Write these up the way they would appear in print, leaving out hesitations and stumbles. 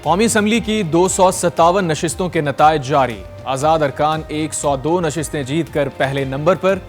कौमी असम्बली की 257 नशिस्तों के नतायज जारी। आज़ाद अरकान 102 नशिस्तें जीत कर पहले नंबर पर।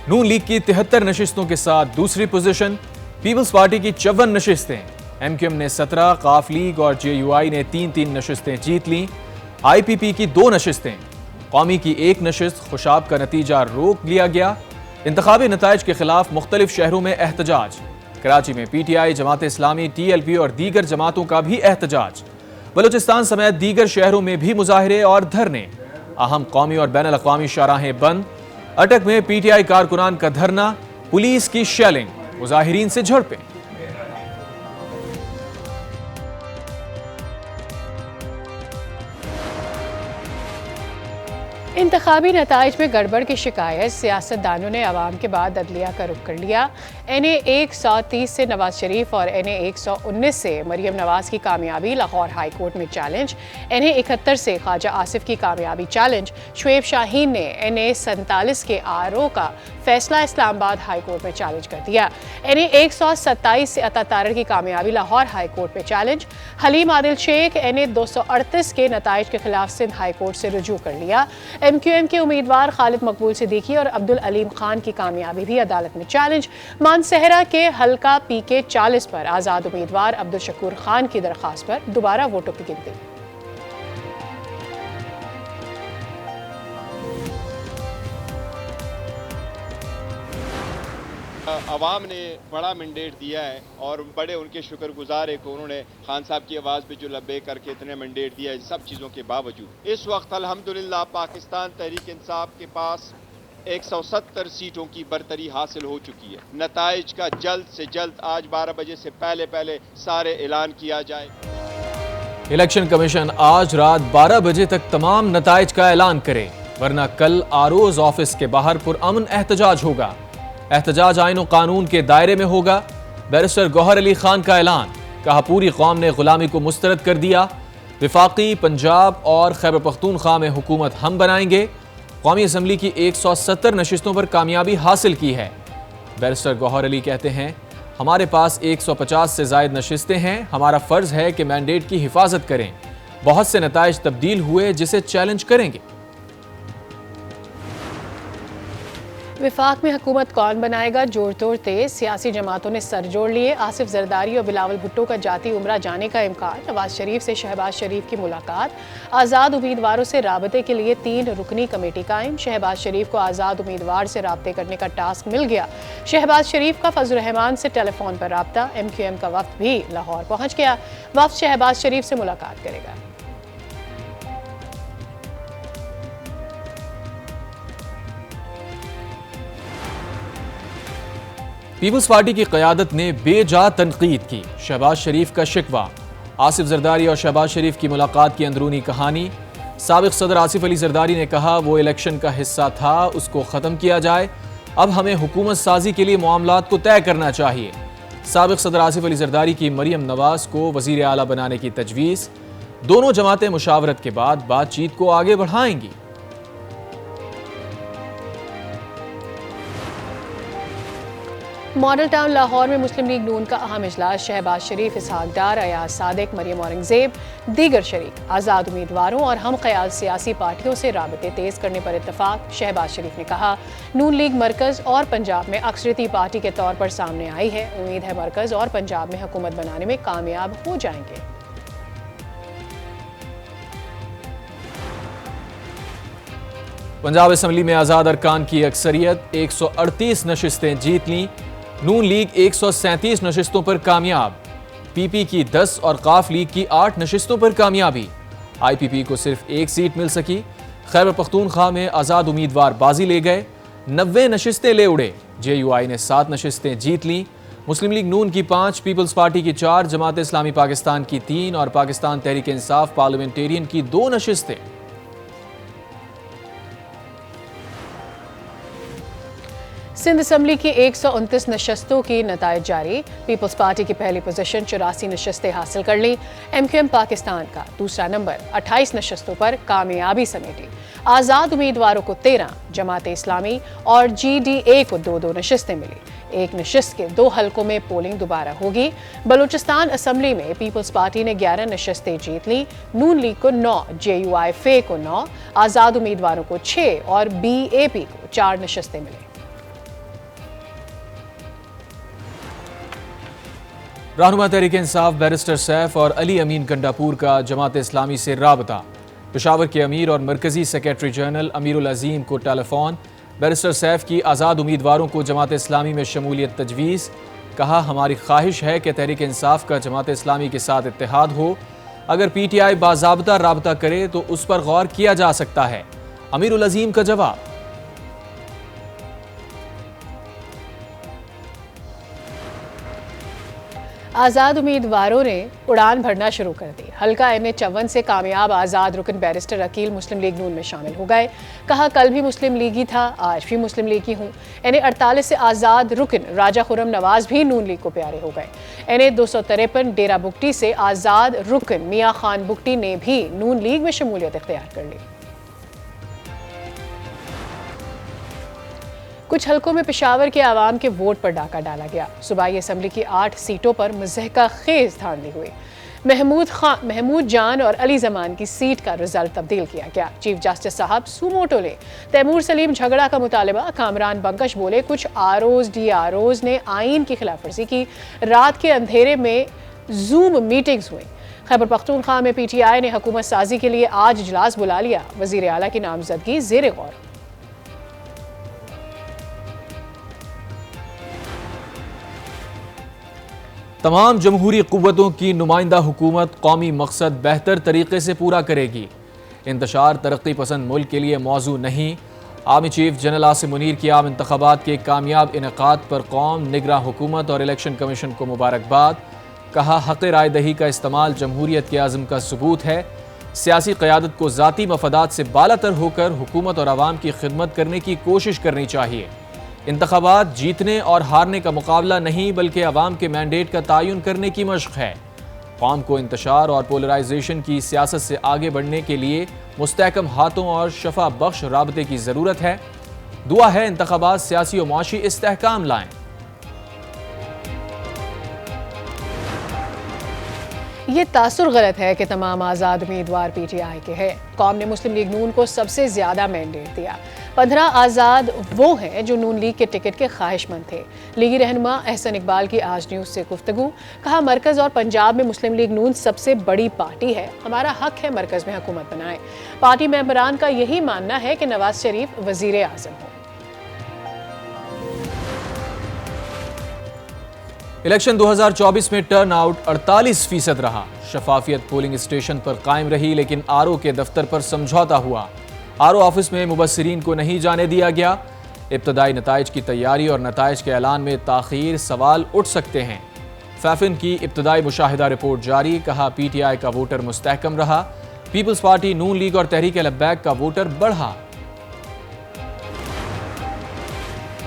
नून लीग की 73 नशिस्तों के साथ दूसरी पोजीशन। पीपल्स पार्टी की 54 नशिस्तें, MQM ने 17, काफ लीग और JUI ने 3-3 नशिस्तें जीत लीं। IPP की 2 नशिस्तें, कौमी की 1 नशिस्त खुशाब का नतीजा रोक लिया गया। इंतखाबी नतायज के खिलाफ मुख्तलिफ शहरों में एहतजाज। कराची में PTI, जमात इस्लामी, TLP और दीगर जमातों का भी एहतजाज। बलूचिस्तान समेत दीगर शहरों में भी मुजाहिरे और धरने। अहम कौमी और बैनुल अक़वामी शाहराहें बंद। अटक में PTI कारकुनान का धरना, पुलिस की शेलिंग, मुजाहिरीन से झड़पें। इंतखाबी नताइज में गड़बड़ की शिकायत, सियासतदानों ने अवाम के बाद अदलिया का रुख कर लिया। NA 130 से नवाज शरीफ और NA 119 से मरियम नवाज की कामयाबी लाहौर हाई कोर्ट में चैलेंज। NA 71 से ख्वाजा आसिफ की कामयाबी चैलेंज। शुएब शाहीन ने NA 47 के RO का फैसला इस्लामाबाद हाई कोर्ट में चैलेंज कर दिया। NA 127 से अता तारर की कामयाबी लाहौर हाई कोर्ट में चैलेंज। हलीम आदिल शेख NA 238 के नताइज के खिलाफ सिंध हाई कोर्ट से रुजू कर लिया। MQM के उम्मीदवार खालिद मकबूल सिद्दीकी और अब्दुल अलीम खान की कामयाबी भी अदालत में चैलेंज। मानसहरा के हल्का PK 40 पर आज़ाद उम्मीदवार अब्दुल शकूर खान की दरख्वास्त पर दोबारा वोटों की गिनती। अवाम ने बड़ा मैंडेट दिया है और बड़े उनके शुक्रगुजार है कि उन्होंने खान साहब की आवाज़ पे जो लब्बे करके इतने मैंडेट दिया है। सब चीज़ों के बावजूद इस वक्त अल्हम्दुलिल्लाह पाकिस्तान तहरीक इंसाफ के पास 170 सीटों की बरतरी हासिल हो चुकी है। नताइज का जल्द से जल्द आज 12 बजे से पहले सारे ऐलान किया जाए। इलेक्शन कमीशन आज रात 12 बजे तक तमाम नताइज का ऐलान करे, वरना कल RO's ऑफिस के बाहर पुरअमन एहतजाज होगा। एहतजाज आईन और कानून के दायरे में होगा। बैरिस्टर गौहर अली खान का ऐलान, कहा पूरी कौम ने गुलामी को मुस्तरद कर दिया। विफाकी, पंजाब और खैबर पख्तूनख्वा में हुकूमत हम बनाएंगे। कौमी असम्बली की 170 नशिस्तों पर कामयाबी हासिल की है। बैरिस्टर गौहर अली कहते हैं, हमारे पास 150 से जायद नशिस्तें हैं। हमारा फर्ज है कि मैंडेट की हिफाजत करें। बहुत से नताइज तब्दील हुए जिसे चैलेंज करेंगे। विफाक में हुकूमत कौन बनाएगा, जोर तोड़ तेज। सियासी जमातों ने सर जोड़ लिए। आसिफ जरदारी और बिलावल भुट्टो का जाती उमरा जाने का इम्कान। नवाज शरीफ से शहबाज शरीफ की मुलाकात। आज़ाद उम्मीदवारों से राबते के लिए 3 रुकनी कमेटी कायम। शहबाज शरीफ को आज़ाद उम्मीदवार से राबते करने का टास्क मिल गया। शहबाज शरीफ का फजल रहमान से टेलीफोन पर राब्ता। MQM का वफ्द भी लाहौर पहुँच गया। वफ्द शहबाज शरीफ से मुलाकात करेगा। पीपल्स पार्टी की क़यादत ने बेजा तनकीद की। शहबाज शरीफ का शिकवा। आसिफ जरदारी और शहबाज शरीफ की मुलाकात की अंदरूनी कहानी। साबिक सदर आसिफ अली जरदारी ने कहा, वो इलेक्शन का हिस्सा था, उसको ख़त्म किया जाए। अब हमें हुकूमत साजी के लिए मामलात को तय करना चाहिए। साबिक सदर आसिफ अली जरदारी की मरियम नवाज को वज़ीर आला बनाने की तजवीज़। दोनों जमातें मुशावरत के बाद बातचीत को आगे बढ़ाएंगी। मॉडल टाउन लाहौर में मुस्लिम लीग नून का अहम इजलास। शहबाज शरीफ, इसहाक डार, अयाज सादिक, मरियम औरंगजेब, दीगर शरीक। आज़ाद उम्मीदवारों और हम ख्याल सियासी पार्टियों से राबते तेज करने पर इत्तफाक। शहबाज शरीफ ने कहा, नून लीग मरकज़ और पंजाब में अक्सरियती पार्टी के तौर पर सामने आई है। उम्मीद है मरकज़ और पंजाब में हुकूमत बनाने में कामयाब हो जाएंगे। पंजाब असम्बली में आज़ाद अरकान की अक्सरियत, 138 नशिस्तें जीत लीं। नून लीग 137 नशिस्तों पर कामयाब। PP की 10 और काफ लीग की 8 नशिस्तों पर कामयाबी। IPP को सिर्फ 1 सीट मिल सकी। खैबर पख्तूनख्वा में आज़ाद उम्मीदवार बाजी ले गए, 90 नशिस्तें ले उड़े। JUI ने 7 नशिस्तें जीत लीं। मुस्लिम लीग नून की 5, पीपल्स पार्टी की 4, जमात इस्लामी पाकिस्तान की 3 और पाकिस्तान तहरीक इंसाफ पार्लियामेंटेरियन की 2 नशिस्तें। सिंध असम्बली की 129 नशस्तों की नतायज जारी। पीपल्स पार्टी की पहली पोजीशन 84 नशस्तें हासिल कर ली। MQM पाकिस्तान का दूसरा नंबर 28 नशस्तों पर कामयाबी समेटी। आज़ाद उम्मीदवारों को 13, जमात इस्लामी और GDA को 2-2 नशस्तें मिली। एक नशस्त के 2 हलकों में पोलिंग दोबारा होगी। बलूचिस्तान असम्बली में पीपल्स पार्टी ने 11 नशस्तें जीत ली। नून लीग को 9, JUI-FA को 9, आज़ाद उम्मीदवारों को 6 और BAP को 4 नशस्तें मिली। रहनुमा तहरीक इंसाफ बैरिस्टर सैफ और अली अमीन गंडापुर का जमात इस्लामी से राबता। पेशावर के अमीर और मरकजी सेक्रेटरी जनरल अमीरुल अजीम को टेलीफोन। बैरिस्टर सैफ की आज़ाद उम्मीदवारों को जमात इस्लामी में शमूलियत तजवीज़। कहा, हमारी ख्वाहिश है कि तहरीक इंसाफ का जमात इस्लामी के साथ इत्तेहाद हो। अगर PTI बाज़ाब्ता राबता करे तो उस पर गौर किया जा सकता है। अमीरुल अजीम का जवाब, आज़ाद उम्मीदवारों ने उड़ान भरना शुरू कर दी। हल्का NH-54 से कामयाब आज़ाद रुकन बैरिस्टर अकील मुस्लिम लीग नून में शामिल हो गए। कहा, कल भी मुस्लिम लीगी था, आज भी मुस्लिम लीगी हूँ। NA-48 से आज़ाद रुकन राजा खुर्रम नवाज भी नून लीग को प्यारे हो गए। NA-253 डेरा बुगटी से आज़ाद रुकन मियाँ खान बुगटी ने भी नून लीग में शमूलियत इख्तियार कर ली। कुछ हलकों में पेशावर के आवाम के वोट पर डाका डाला गया। सूबाई असम्बली की 8 सीटों पर मुज़हका खेज धांधली हुई। महमूद जान और अली जमान की सीट का रिजल्ट तब्दील किया गया। चीफ जस्टिस साहब सुमोटो ले तैमूर सलीम झगड़ा का मुतालबा। कामरान बंकश बोले, कुछ ROs DROs ने आइन की खिलाफवर्जी की। रात के अंधेरे में जूम मीटिंग्स हुई। खैबर पख्तूनख्वा में PTI ने हुकूमत साजी के लिए आज इजलास बुला लिया। वजीर आला की नामजदगी ज़ेरे गौर। तमाम जमहूरी क़ुव्वतों की नुमाइंदा हुकूमत कौमी मकसद बेहतर तरीके से पूरा करेगी। इंतशार तरक्की पसंद मुल्क के लिए मौजू नहीं। Army chief general Asim Munir की आम इंतखाबात के कामयाब इनेकाद पर कौम, निगरां हुकूमत और इलेक्शन कमीशन को मुबारकबाद। कहा, हक़ राय दही का इस्तेमाल जमहूरियत के आज़म का सबूत है। सियासी क़यादत को ज़ाती मफादात से बालातर होकर हुकूमत और आवाम की खिदमत करने की कोशिश करनी चाहिए। इंतखाबात जीतने और हारने का मुकाबला नहीं बल्कि अवाम के मैंडेट का तयन करने की मशक़ है। कौम को इंतशार और पोलराइजेशन की सियासत से आगे बढ़ने के लिए मुस्तहकम हाथों और शफा बख्श राबते की ज़रूरत है। दुआ है इंतखाबात सियासी और मुआशी इस्तेहकाम लाएं। ये तासुर गलत है कि तमाम आज़ाद उम्मीदवार PTI के हैं। कौम ने मुस्लिम लीग नून को सबसे ज़्यादा मैंडेट दिया। 15 आज़ाद वो हैं जो नून लीग के टिकट के ख्वाहिशमंद थे। लीगी रहनुमा अहसन इकबाल की आज न्यूज़ से गुफ्तगू। कहा, मरकज़ और पंजाब में मुस्लिम लीग नून सबसे बड़ी पार्टी है। हमारा हक है मरकज़ में हुकूमत बनाएं। पार्टी मेंबरान का यही मानना है कि नवाज शरीफ वज़ीर आज़म हो। इलेक्शन 2024 में टर्न आउट 48% रहा। शफाफियत पोलिंग स्टेशन पर कायम रही, लेकिन RO के दफ्तर पर समझौता हुआ। RO ऑफिस में मुबस्सिरीन को नहीं जाने दिया गया। इब्तदाई नताइज की तैयारी और नताइज के ऐलान में ताख़ीर, सवाल उठ सकते हैं। फैफिन की इब्तदाई मुशाहिदा रिपोर्ट जारी। कहा, PTI का वोटर मुस्तहकम रहा। पीपल्स पार्टी, नून लीग और तहरीक लब्बैक का वोटर बढ़ा।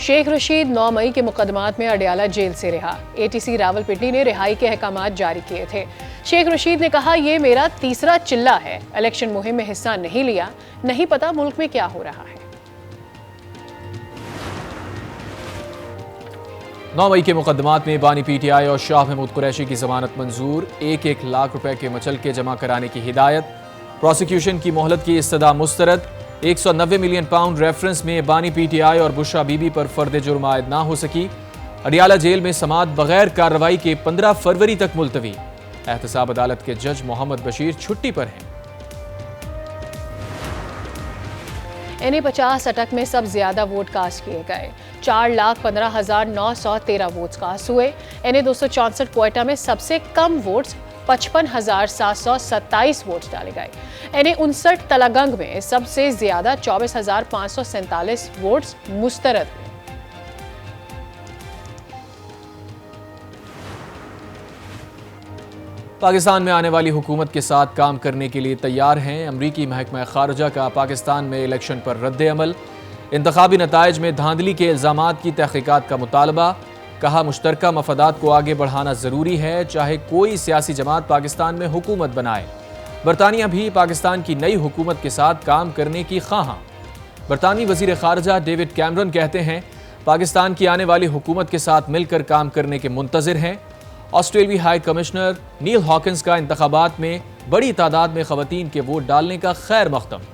शेख रशीद 9 मई के मुकदमात में अडयाला जेल से रिहा। ATC रावलपिंडी ने रिहाई के अहकामात जारी किए थे। शेख रशीद ने कहा, ये मेरा तीसरा चिल्ला है। इलेक्शन मुहिम में हिस्सा नहीं लिया, नहीं पता मुल्क में क्या हो रहा है। 9 मई के मुकदमात में बानी PTI और शाह महमूद कुरैशी की जमानत मंजूर। 1-1 लाख रुपए के मचलके जमा कराने की हिदायत। प्रोसिक्यूशन की मोहलत की इस्तदा मुस्तरद। 190 मिलियन पाउंड रेफरेंस में बानी PTI और बुशरा बीबी पर फर्द जुर्म आयद ना हो सकी। अडियाला जेल में समाअत बगैर कार्रवाई के 15 फरवरी तक मुलतवी। एहतसाब अदालत के जज मोहम्मद बशीर छुट्टी पर हैं। NA-50 अटक में सब ज्यादा वोट कास्ट किए गए। 4,15,913 वोट्स कास्ट हुए। NA-264 क्वेटा में सबसे कम वोट्स 55,727 वोट्स डाले गए। NA-59 तलागंग में सबसे ज्यादा 24,547 वोट्स मुस्तरद हुए। पाकिस्तान में आने वाली हुकूमत के साथ काम करने के लिए तैयार हैं। अमरीकी महकमा खारजा का पाकिस्तान में इलेक्शन पर रद्द अमल। इंतखाबी नताइज में धांधली के इल्जामात की तहकीकात का मुतालबा। कहा मुश्तरका मफादात को आगे बढ़ाना जरूरी है, चाहे कोई सियासी जमात पाकिस्तान में हुकूमत बनाए। बरतानिया भी पाकिस्तान की नई हुकूमत के साथ काम करने की ख्वाहां। बरतानवी वजीर खारजा डेविड कैमरन कहते हैं पाकिस्तान की आने वाली हुकूमत के साथ मिलकर काम करने के मुंतजिर हैं। ऑस्ट्रेलियाई हाई कमिश्नर नील हॉकिंस का इंतखाबात में बड़ी तादाद में खवातीन के वोट डालने का खैर मकदम।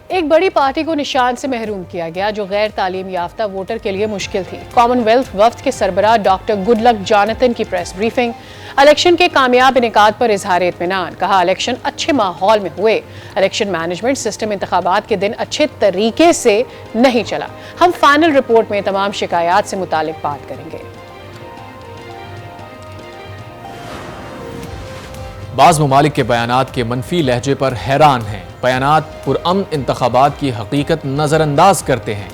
एक बड़ी पार्टी को निशान से महरूम किया गया जो गैर तालीम याफ्ता वोटर के लिए मुश्किल थी। कॉमनवेल्थ वफ्द के सरबराह डॉक्टर गुडलक जॉनथन की प्रेस ब्रीफिंग। इलेक्शन के कामयाब इनेकाद पर इजहार इत्मीनान। कहा इलेक्शन अच्छे माहौल में हुए। इलेक्शन मैनेजमेंट सिस्टम इंतखाबात के दिन अच्छे तरीके से नहीं चला। हम फाइनल रिपोर्ट में तमाम शिकायत से मुतालिक बात करेंगे। बाज़ ममालिक के बयानात के मनफी लहजे पर हैरान हैं। बयानात पुरअमन इंतखाबात की हकीकत नज़रअंदाज करते हैं।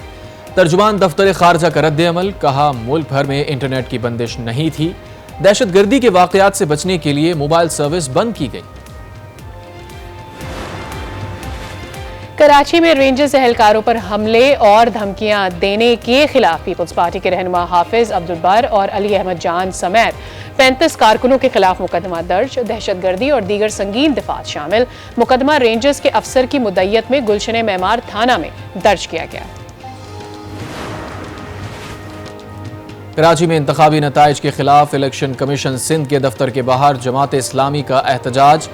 तर्जुमान दफ्तर खारजा का रद्द अमल। कहा मुल्क भर में इंटरनेट की बंदिश नहीं थी। दहशतगर्दी के वाक़यात से बचने के लिए मोबाइल सर्विस बंद की गई। कराची में रेंजर्स एहलकारों पर हमले और धमकियां देने के खिलाफ पीपल्स पार्टी के रहनुमा हाफिज अब्दुल बर और अली अहमद जान समेत 35 कारकुनों के खिलाफ मुकदमा दर्ज। दहशतगर्दी और दीगर संगीन दिफात शामिल मुकदमा रेंजर्स के अफसर की मुद्दत में गुलशन मेमार थाना में दर्ज किया गया। कराची में इंतखाबी नताइज के खिलाफ इलेक्शन कमीशन सिंध के दफ्तर के बाहर जमात इस्लामी का एहतजाज।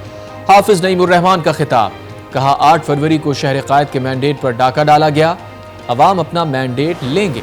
हाफिज नईमुर्रहमान का खिताब। कहा 8 फरवरी को शहर कायद के मैंडेट पर डाका डाला गया। अवाम अपना मैंडेट लेंगे।